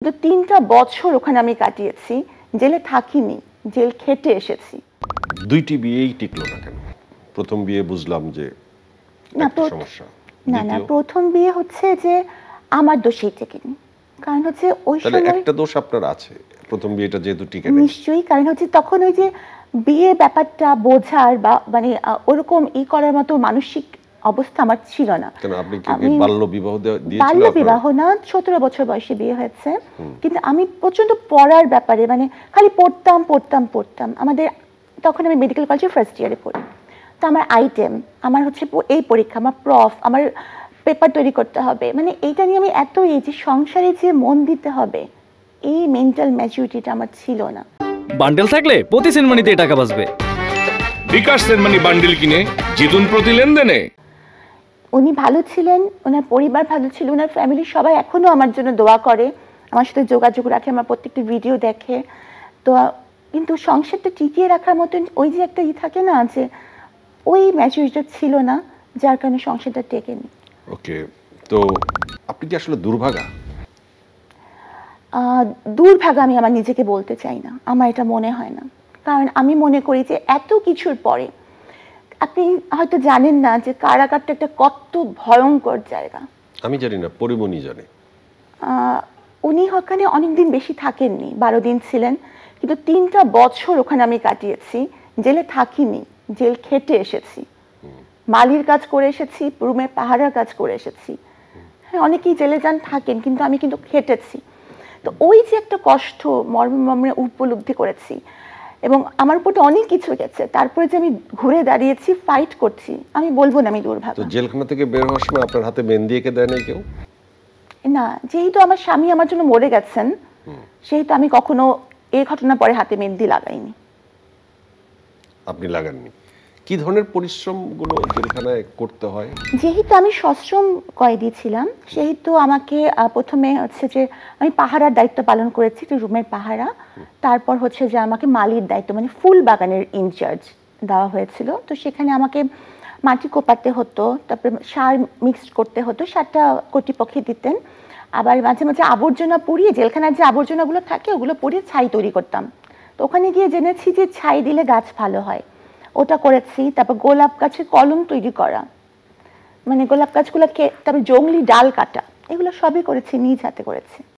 তো ৩টা বছর ওখানে আমি কাটিয়েছি, জেলে থাকিনি, জেল খেটে এসেছি। ২টি বিয়েই টিকলো না কেন? প্রথম বিয়ে বুঝলাম যে একটা সমস্যা। না, প্রথম বিয়ে হচ্ছে যে আমার দোষেই টেকেনি। কারণ হচ্ছে ওই তাহলে সময় একটা দোষ আপনার আছে, প্রথম বিয়েটা যেহেতু টিকে নাই। নিশ্চয়ই, কারণ হচ্ছে তখন ওই যে বিয়ে ব্যাপারটা বোঝার বা মানে ওরকম করার মতো মানসিক অবস্থা আমার ছিল না। কেন, আপনি কি বাল্য বিবাহ দিয়েছিল? বাল্য বিবাহ না, ১৭ বছর বয়সে বিয়ে হয়েছে। কিন্তু আমি প্রচন্ড পড়ার ব্যাপারে মানে খালি পড়তাম। আমাদের তখন আমি মেডিকেল কলেজে ফার্স্ট ইয়ারে পড়ি। তো আমার আইটেম, আমার হচ্ছে এই পরীক্ষা, আমার প্রফ, আমার পেপার তৈরি করতে হবে, মানে এইটা নিয়ে আমি এত যে সংসারে যে মন দিতে হবে, এই মেন্টাল ম্যাচুরিটিটা আমার ছিল না। বান্ডেল থাকলে প্রতি সেনমানিতে টাকা বাঁচবে। বিকাশ সেনমানি বান্ডেল কিনে জিতুন প্রতি লেনদেনে। উনি ভালো ছিলেন, ওনার পরিবার ভালো ছিল, ওনার ফ্যামিলির সবাই এখনো আমার জন্য দোয়া করে, আমার সাথে যোগাযোগ রাখে, আমার প্রত্যেকটি ভিডিও দেখে। তো কিন্তু সংসারটা টিকিয়ে রাখার মতন ওই যে একটা থাকে না, যে ওই ম্যাচুরিটিটা ছিল না, যার কারণে সংসারটা টেকেনি। ওকে, তো আপনি কি আসলে দুর্ভাগা? দুর্ভাগা আমি আমার নিজেকে বলতে চাই না, আমার এটা মনে হয় না। কারণ আমি মনে করি যে এত কিছুর পরে, আপনি হয়তো জানেন না যে কারাগারটা একটা কত ভয়ঙ্কর জায়গা। আমি জানি না, পরিমণি জানে। উনি ওখানে অনেকদিন বেশি থাকেননি, 12 দিন ছিলেন, কিন্তু 3টা বছর ওখানে আমি কাটিয়েছি, জেলে থাকিনি, জেল খেটে এসেছি। মালির কাজ করে এসেছি, রুমের পাহারার কাজ করে এসেছি। হ্যাঁ, অনেকেই জেলে যান থাকেন, কিন্তু আমি কিন্তু খেটেছি। তো ওই যে একটা কষ্ট মর্মে উপলব্ধি করেছি, এবং আমার উপর অনেক কিছু গেছে, তারপরে যে আমি ঘুরে দাঁড়িয়েছি, ফাইট করছি, আমি বলবো না আমি দুর্ভাগা। তো জেলখানা থেকে বের হওয়ার সময় আপনার হাতে মেহেন্দি এঁকে দেয় নাই কেউ? না, যেহেতু আমার স্বামী আমার জন্য মরে গেছেন, সেহেতু আমি কখনো এই ঘটনা পরে হাতে মেহেন্দি লাগাইনি। আপনি লাগাননি? কি ধরনের পরিশ্রমগুলো জেলখানায় করতে হয়? যেহেতু আমি সশ্রম কয়েদি ছিলাম, সেহেতু আমাকে প্রথমে হচ্ছে যে আমি পাহারার দায়িত্ব পালন করেছি, রুমের পাহারা। তারপর হচ্ছে যে আমাকে মালির দায়িত্ব, মানে ফুল বাগানের ইনচার্জ দেওয়া হয়েছিল। তো সেখানে আমাকে মাটি কোপাতে হতো, তারপরে সার মিক্সড করতে হতো, সারটা কর্তৃপক্ষে দিতেন। আবার মাঝে মাঝে আবর্জনা পুড়িয়ে, জেলখানার যে আবর্জনাগুলো থাকে ওগুলো পুড়িয়ে ছাই তৈরি করতাম। তো ওখানে গিয়ে জেনেছি যে ছাই দিলে গাছ ভালো হয়, ওটা করেছি। তারপর গোলাপ গাছের কলম তৈরি করা, মানে গোলাপ গাছগুলোকে, তারপর জংলি ডাল কাটা, এগুলো সবই করেছি, নিজ হাতে করেছি।